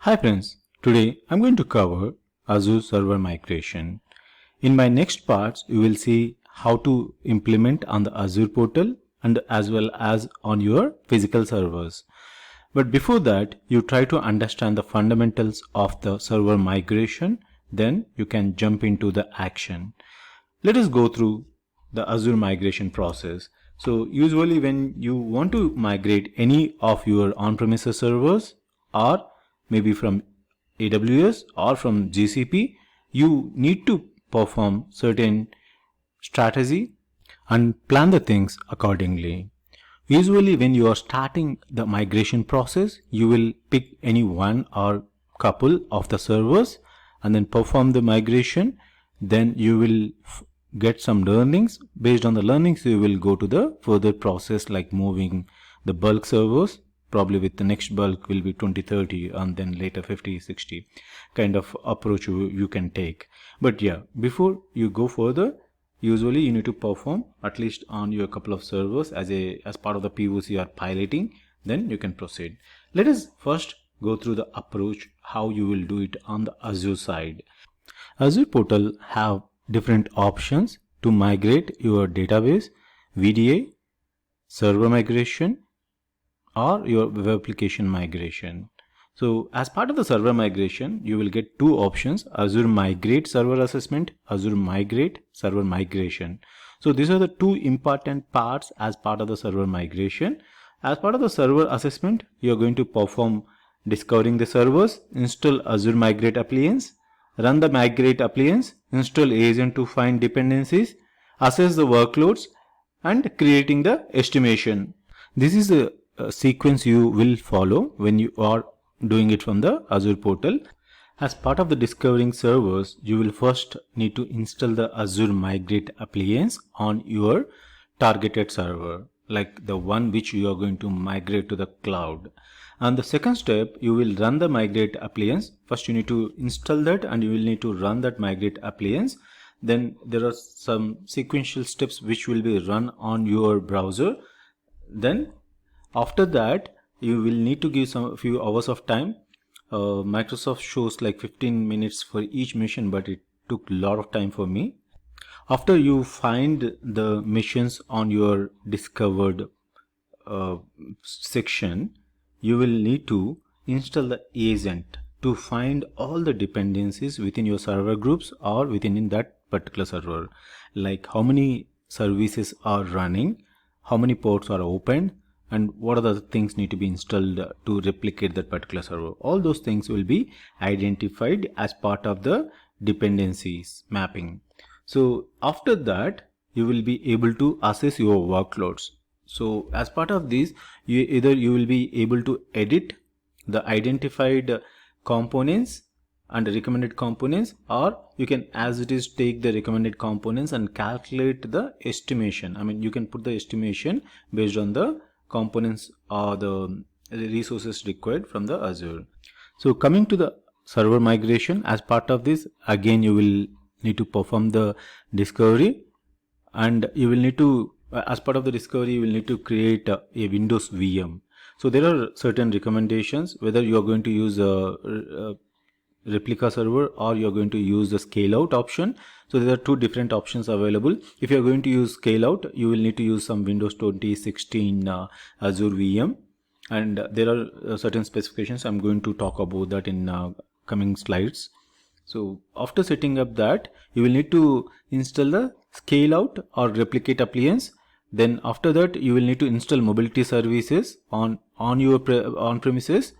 Hi friends, today I'm going to cover Azure Server Migration. In my next parts, you will see how to implement on the Azure portal and as well as on your physical servers. But before that, you try to understand the fundamentals of the server migration, then you can jump into the action. Let us go through the Azure migration process. So usually when you want to migrate any of your on-premises servers or maybe from AWS or from GCP, you need to perform certain strategy and plan the things accordingly. Usually when you are starting the migration process, you will pick any one or couple of the servers and then perform the migration. Then you will get some learnings. Based on the learnings, you will go to the further process like moving the bulk servers. Probably with the next bulk will be 20, 30 and then later 50, 60 kind of approach you can take. But yeah, before you go further, usually you need to perform at least on your couple of servers as part of the POC or piloting, then you can proceed. Let us first go through the approach how you will do it on the Azure side. Azure portal have different options to migrate your database, VDA, server migration, or your web application migration. So as part of the server migration, you will get two options: Azure Migrate Server Assessment, Azure Migrate Server Migration. So these are the two important parts as part of the server migration. As part of the server assessment, you are going to perform discovering the servers, install Azure Migrate Appliance, run the Migrate Appliance, install agent to find dependencies, assess the workloads, and creating the estimation. This is the sequence you will follow when you are doing it from the Azure portal. As part of the discovering servers, you will first need to install the Azure Migrate Appliance on your targeted server, like the one which you are going to migrate to the cloud. And the second step, you will run the Migrate Appliance. First you need to install that and you will need to run that Migrate Appliance. Then there are some sequential steps which will be run on your browser. Then after that, you will need to give a few hours of time. Microsoft shows like 15 minutes for each mission, but it took a lot of time for me. After you find the missions on your discovered section, you will need to install the agent to find all the dependencies within your server groups or within that particular server, like how many services are running, how many ports are opened, and what are the things need to be installed to replicate that particular server. All those things will be identified as part of the dependencies mapping. So after that, you will be able to assess your workloads. So as part of this, you will be able to edit the identified components and recommended components, or you can as it is take the recommended components and calculate the estimation. I mean, you can put the estimation based on the components or the resources required from the Azure. So coming to the server migration, as part of this, again you will need to perform the discovery, and you will need to as part of the discovery you will need to create a Windows VM. So there are certain recommendations whether you are going to use a replica server or you're going to use the scale out option. So there are two different options available. If you're going to use scale out, you will need to use some Windows 2016 Azure VM, and there are certain specifications. I'm going to talk about that in coming slides. So after setting up that, you will need to install the scale out or replicate appliance. Then after that, you will need to install mobility services on your on-premises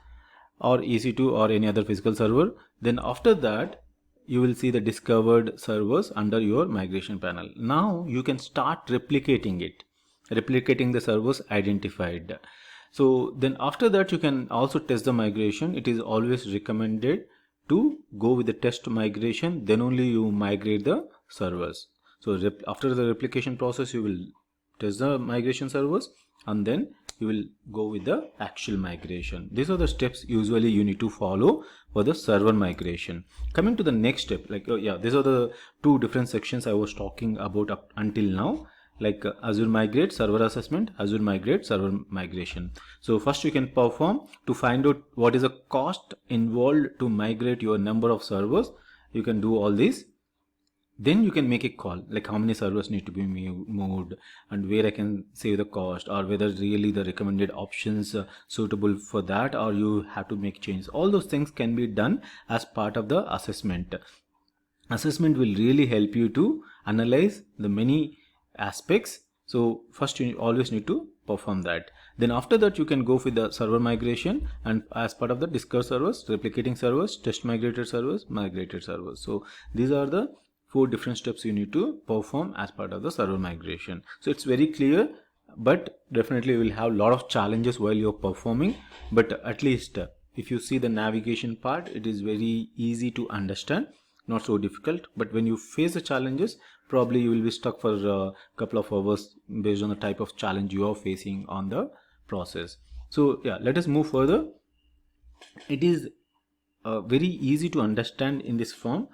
or EC2 or any other physical server. Then after that, you will see the discovered servers under your migration panel. Now you can start replicating the servers identified. So then after that, you can also test the migration. It is always recommended to go with the test migration, then only you migrate the servers. So after the replication process, you will test the migration servers and then you will go with the actual migration. These are the steps usually you need to follow for the server migration. Coming to the next step, these are the two different sections I was talking about up until now. like Azure Migrate Server Assessment, Azure Migrate Server Migration. So first you can perform to find out what is the cost involved to migrate your number of servers. You can do all this. Then you can make a call, like how many servers need to be moved and where I can save the cost, or whether really the recommended options suitable for that, or you have to make changes. All those things can be done as part of the assessment. Assessment will really help you to analyze the many aspects. So first you always need to perform that. Then after that you can go with the server migration, and as part of the Discover servers, replicating servers, test migrated servers, migrated servers. So these are the 4 different steps you need to perform as part of the server migration. So it's very clear, but definitely you will have a lot of challenges while you're performing. But at least if you see the navigation part, it is very easy to understand, not so difficult. But when you face the challenges, probably you will be stuck for a couple of hours based on the type of challenge you are facing on the process. So yeah, let us move further. It is very easy to understand in this form.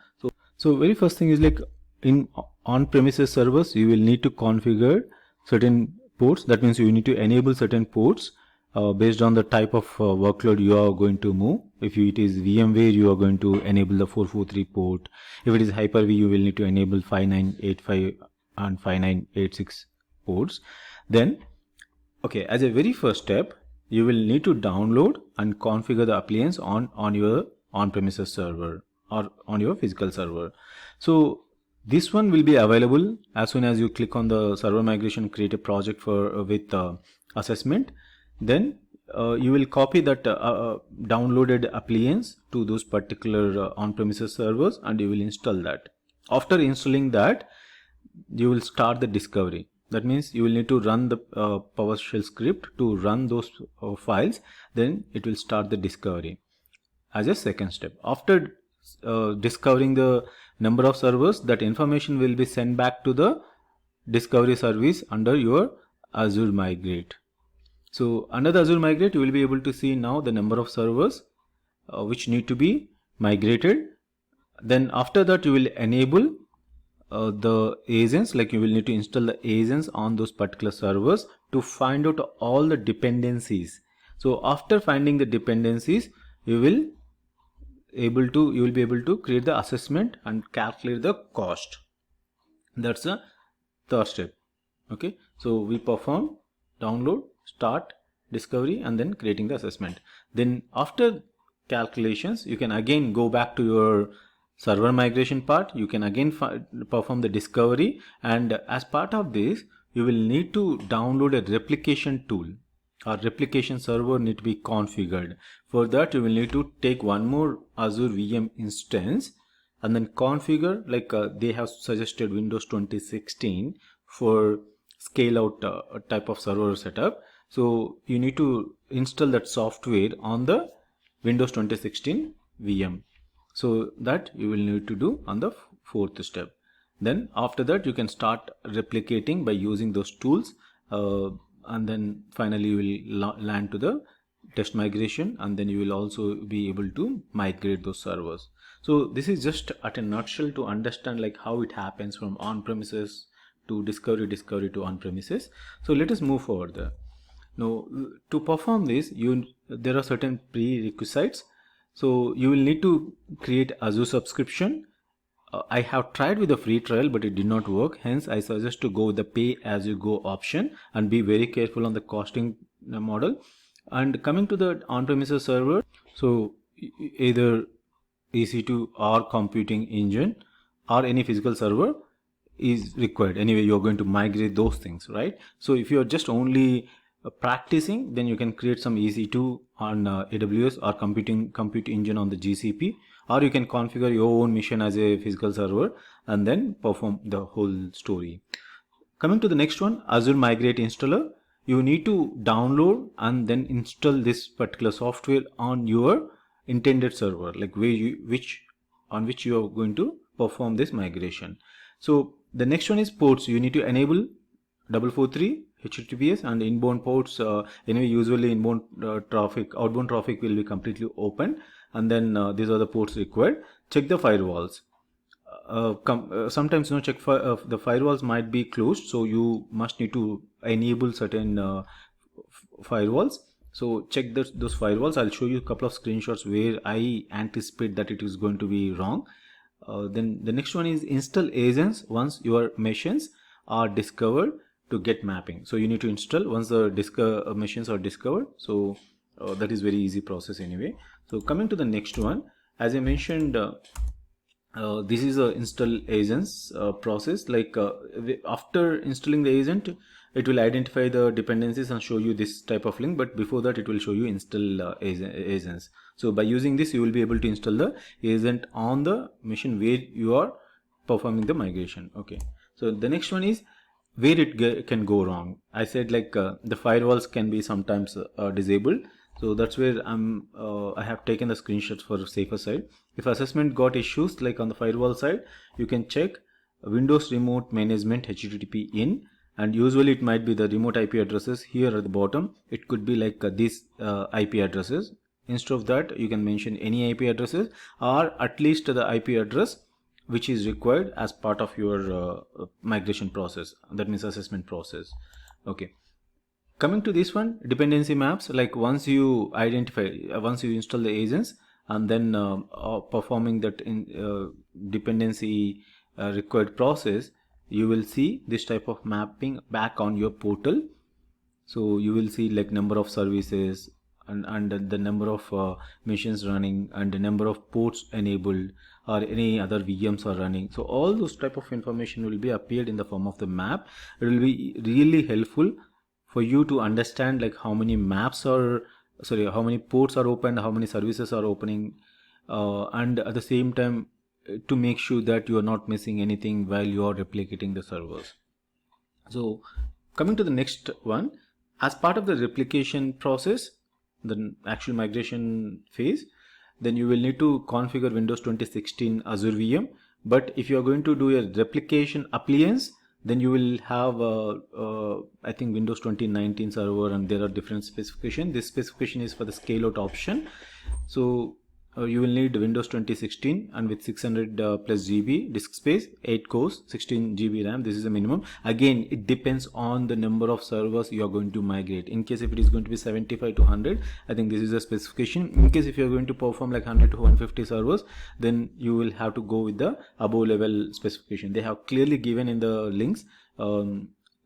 So very first thing is, like in on-premises servers, you will need to configure certain ports. That means you need to enable certain ports based on the type of workload you are going to move. If it is VMware, you are going to enable the 443 port. If it is Hyper-V, you will need to enable 5985 and 5986 ports. Then, okay, as a very first step, you will need to download and configure the appliance on your on-premises server or on your physical server. So this one will be available as soon as you click on the server migration, create a project for with assessment. Then you will copy that downloaded appliance to those particular on-premises servers, and you will install that. After installing that, you will start the discovery. That means you will need to run the PowerShell script to run those files. Then it will start the discovery as a second step. After discovering the number of servers, that information will be sent back to the discovery service under your Azure Migrate. So under the Azure Migrate, you will be able to see now the number of servers which need to be migrated. Then after that, you will enable the agents, like you will need to install the agents on those particular servers to find out all the dependencies. So after finding the dependencies, you will be able to create the assessment and calculate the cost. That's the third step. Okay, so we perform download, start, discovery, and then creating the assessment. Then after calculations, you can again go back to your server migration part. You can again perform the discovery, and as part of this, you will need to download a replication tool. Our replication server need to be configured. For that, you will need to take one more Azure VM instance and then configure, like they have suggested Windows 2016 for scale out type of server setup. So you need to install that software on the Windows 2016 VM. So that you will need to do on the fourth step. Then after that, you can start replicating by using those tools. And then finally you will land to the test migration, and then you will also be able to migrate those servers. So this is just at a nutshell to understand like how it happens from on-premises to discovery to on-premises. So let us move forward there. Now to perform this, there are certain prerequisites. So you will need to create Azure subscription. I have tried with a free trial, but it did not work. Hence, I suggest to go with the pay as you go option and be very careful on the costing model. And coming to the on-premises server, so either EC2 or computing engine or any physical server is required. Anyway, you're going to migrate those things, right? So if you're just only practicing, then you can create some EC2 on AWS or compute engine on the GCP, or you can configure your own machine as a physical server and then perform the whole story. Coming to the next one, Azure Migrate Installer. You need to download and then install this particular software on your intended server, like on which you are going to perform this migration. So the next one is ports. You need to enable 443 HTTPS and inbound ports. Anyway, usually outbound traffic will be completely open, and then these are the ports required. Check the firewalls. sometimes check for the firewalls might be closed, so you must need to enable certain firewalls. So check those firewalls. I'll show you a couple of screenshots where I anticipate that it is going to be wrong. Then the next one is install agents once your machines are discovered to get mapping. So you need to install once the machines are discovered. So that is very easy process anyway. So coming to the next one, as I mentioned, this is a install agents process. Like after installing the agent, it will identify the dependencies and show you this type of link, but before that it will show you install agents. So by using this, you will be able to install the agent on the machine where you are performing the migration. Okay, so the next one is where it can go wrong. I said like the firewalls can be sometimes disabled. So that's where I have taken the screenshots for a safer side. If assessment got issues like on the firewall side, you can check Windows Remote Management HTTP in, and usually it might be the remote IP addresses here at the bottom. It could be like these IP addresses. Instead of that, you can mention any IP addresses or at least the IP address which is required as part of your migration process. That means assessment process. Okay. Coming to this one, dependency maps, like once you install the agents and then performing that dependency required process, you will see this type of mapping back on your portal. So you will see like number of services and the number of machines running and the number of ports enabled or any other VMs are running. So all those type of information will be appeared in the form of the map. It will be really helpful for you to understand like how many how many ports are open, how many services are opening, and at the same time to make sure that you are not missing anything while you are replicating the servers. So coming to the next one, as part of the replication process, the actual migration phase, then you will need to configure Windows 2016 Azure VM. But if you are going to do a replication appliance, then you will have I think Windows 2019 server, and there are different specifications. This specification is for the scale out option. So you will need Windows 2016 and with 600 plus GB disk space, 8 cores, 16 GB RAM. This is the minimum. Again, it depends on the number of servers you are going to migrate. In case if it is going to be 75 to 100, I think this is the specification. In case if you are going to perform like 100 to 150 servers, then you will have to go with the above level specification. They have clearly given in the links.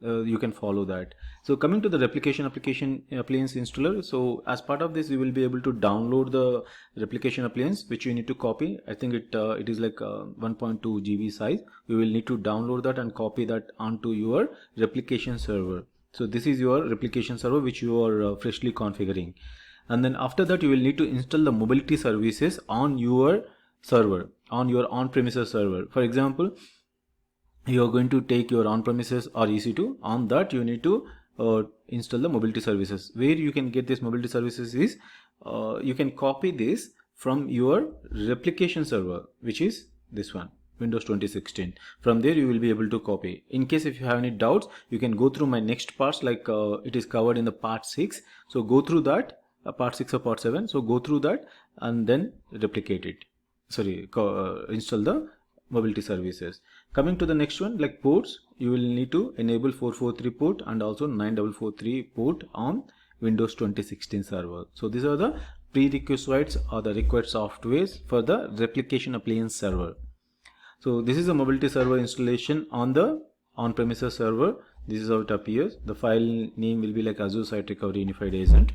You can follow that. So coming to the replication appliance installer, so as part of this you will be able to download the replication appliance, which you need to copy. I think it is like 1.2 GB size. You will need to download that and copy that onto your replication server. So this is your replication server which you are freshly configuring, and then after that you will need to install the mobility services on your server, on your on-premises server. For example, you are going to take your on-premises or EC2. On that you need to install the mobility services. Where you can get this mobility services is you can copy this from your replication server, which is this one, Windows 2016. From there you will be able to copy. In case if you have any doubts, you can go through my next parts, like it is covered in the part 6. So go through that, part 6 or part 7. So go through that and then replicate it. Install the mobility services. Coming to the next one, like ports, you will need to enable 443 port and also 9443 port on Windows 2016 server. So these are the prerequisites or the required softwares for the replication appliance server. So this is a mobility server installation on the on-premises server. This is how it appears. The file name will be like Azure Site Recovery Unified Agent.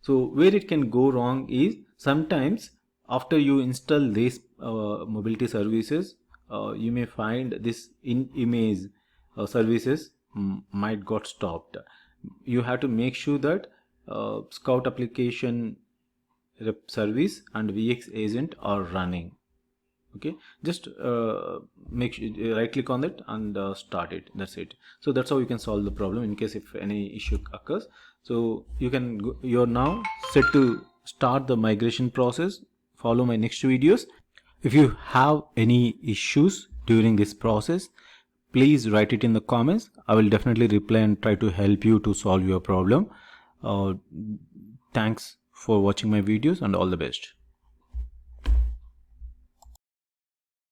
So where it can go wrong is sometimes after you install these mobility services, you may find this in-image services might got stopped. You have to make sure that Scout application service and VX agent are running. Okay, just make sure right click on that and start it. That's it. So that's how you can solve the problem in case if any issue occurs. So you're now set to start the migration process. Follow my next videos. If you have any issues during this process, please write it in the comments. I will definitely reply and try to help you to solve your problem. Thanks for watching my videos and all the best.